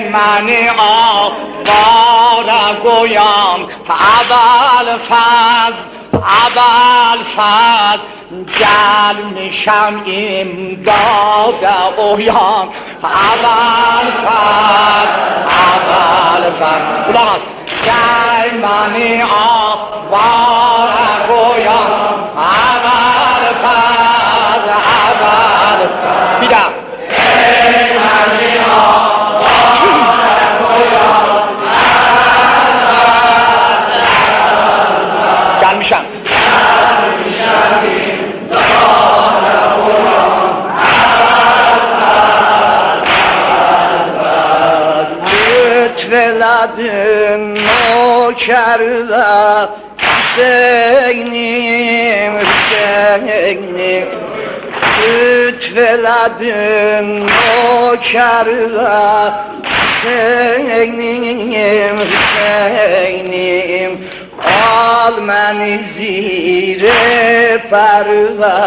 من آواره گویم ابوالفضل گل میشم امداد اویم ابوالفضل خدا هست گل من آواره گویم ابوالفضل بیدم گل میشم ولدن نوکر و حسینیم ولدن نوکر و حسینیم آل من زیر پروا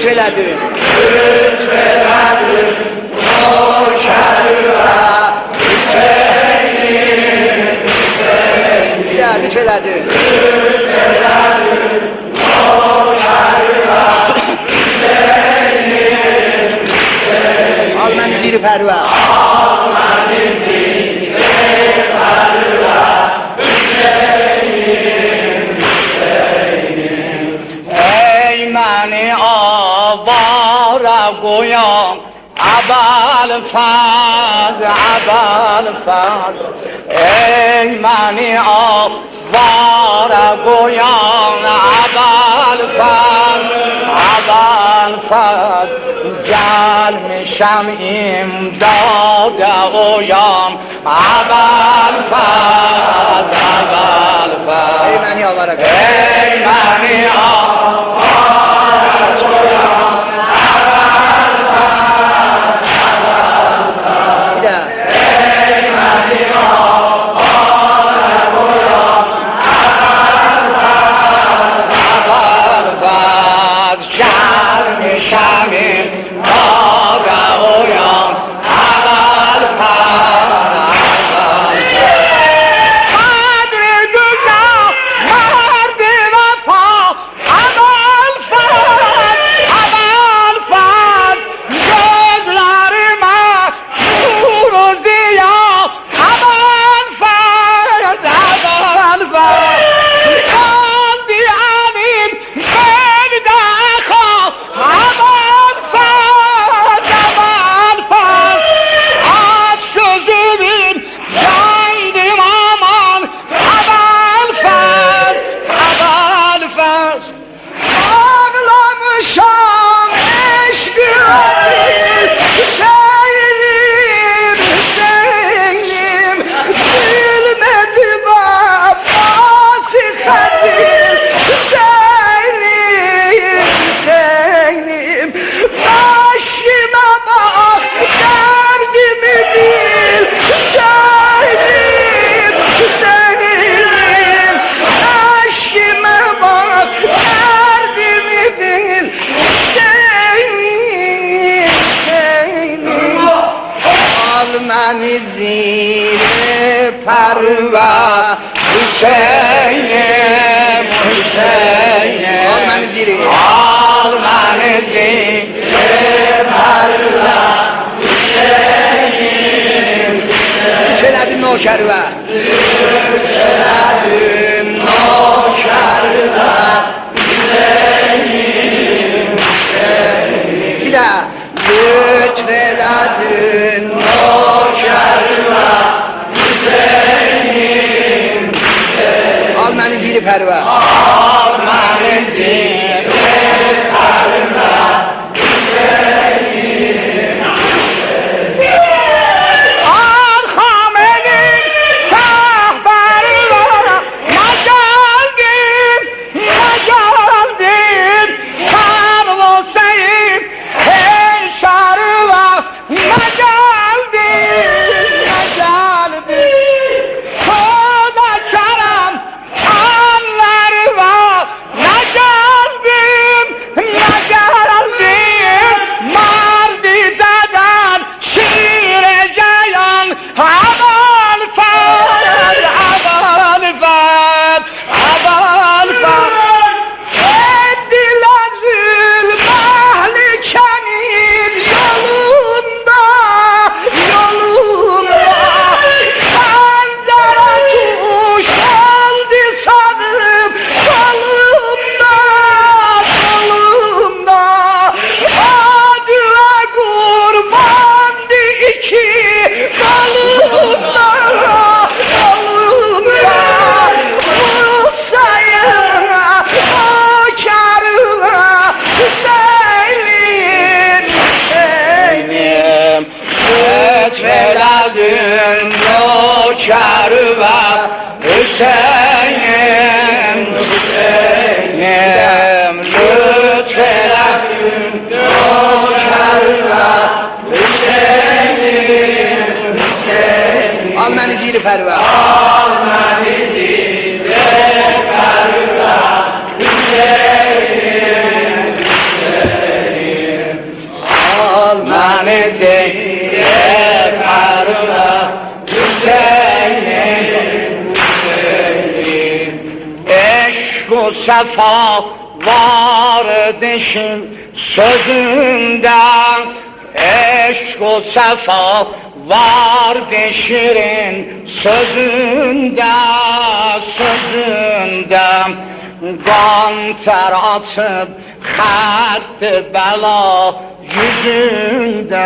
ولدن آلمان زیر پروا ای من آواره گویم ابوالفضل ای من آواره گویم ابوالفضل گل میشم امداد اویم ابوالفضل ای من آواره گویم من زیر پروا حسینم آل من زیر پروا حسینم چلد نوکر و حسینم بیده لطف لدن نوکر و حسینیم آل من زیر پروا حسینیم آل خامنین شاه برورا مجالدین شهر و سیم شهر و مجالدین خدا چرم انور و مجالدین نوکر و حسینم حسینم لطف نوکر و حسینم حسینم آل منی زیر پرور آل منی زیر پرور حسینم حسینم آل منی زیر پرور حسینم حسینم عشق و صفا واردشیم sözünden eşk o sefa vardı şirin sözünden ganter açıp hattı bela yüzünden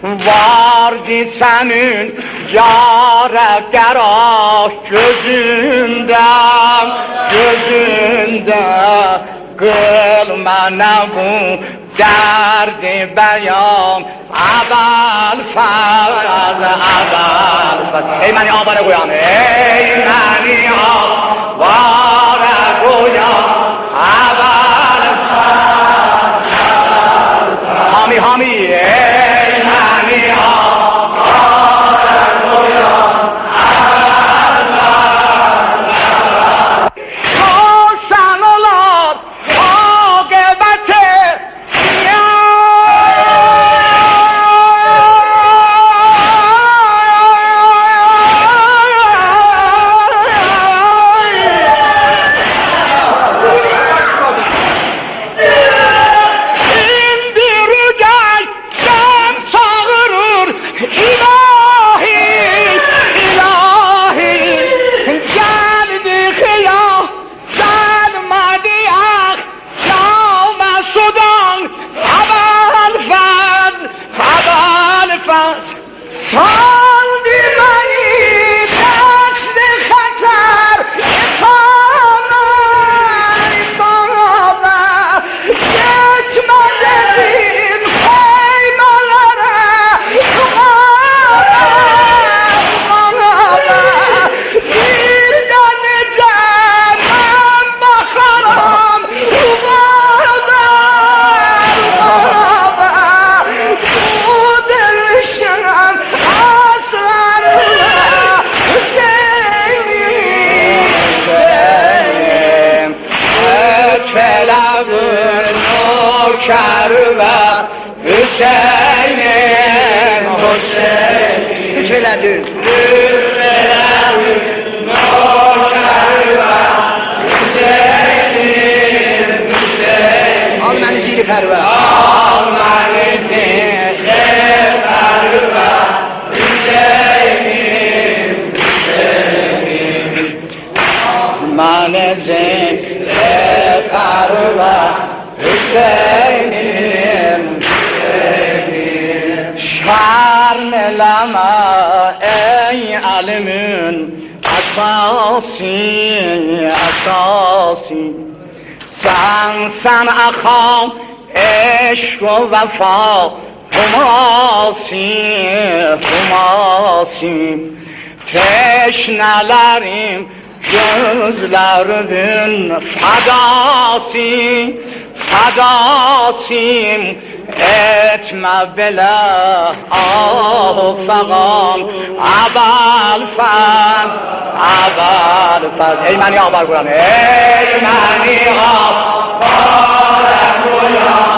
vardı senin yâre gerah gözünden kıl bana bu derdi beyan abal faz ey mani avara koyan ey mani avara koyan abal faz hami ey mani avara koyan Hüseyin'im Hüseyin Lütfeledir Hüseyin'im Hüseyin Al məni zili pərvə Al məni zili pərvə Hüseyin'im Hüseyin Al məni zili pərvə Hüseyin'im şarm eleme ey alimin esası sen akam eşk و vefa humasi teşnelerim gözlerimin fadasim etme bile fagam abal faz ey mani abar kuran ey mani abar kuran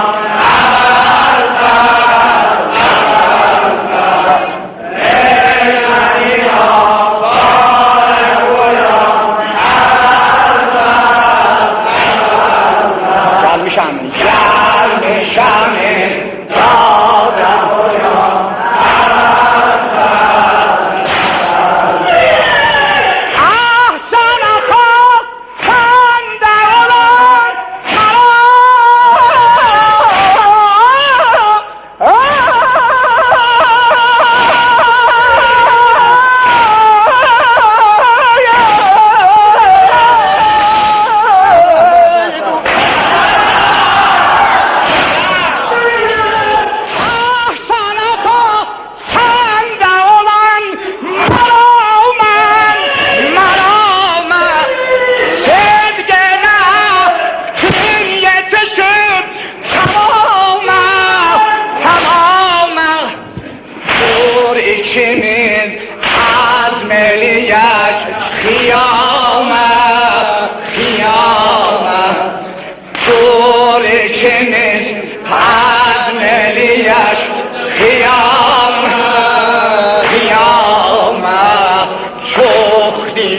ikimiz hazneli yaş kıyama çok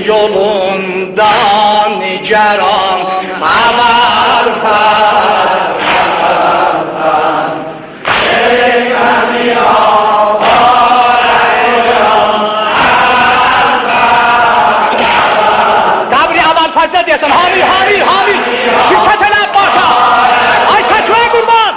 yolundan niceran haber kabri amal fazla diyorsun hamil hamil hamil şirket ele başa ay saçmaya kurban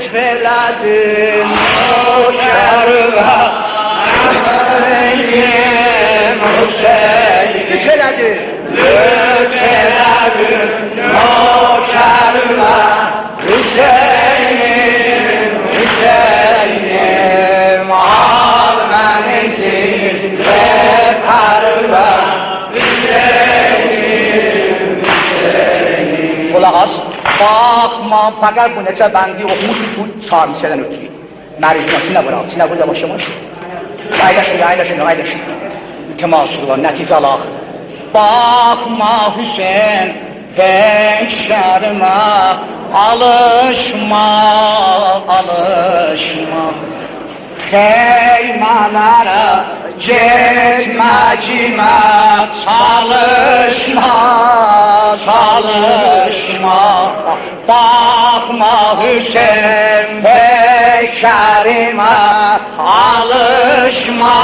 lütfeledin o kerve Hüseyin lütfeledin o kerve Hüseyin al beni zilve perve Hüseyin kulak as bakma fakat bu neçə bəndi oxumuşuz bu çarmısədən ötürü. Mərifına sinə bırak, sinə bırak yavaş yavaş. Aydaşın. Mütəmasır var, nəticə alaq. Bakma Hüseyin, gençlərime alışma. Xeymələrə getməcimə çalışma. Bakma Hüseyin peşerime alışma.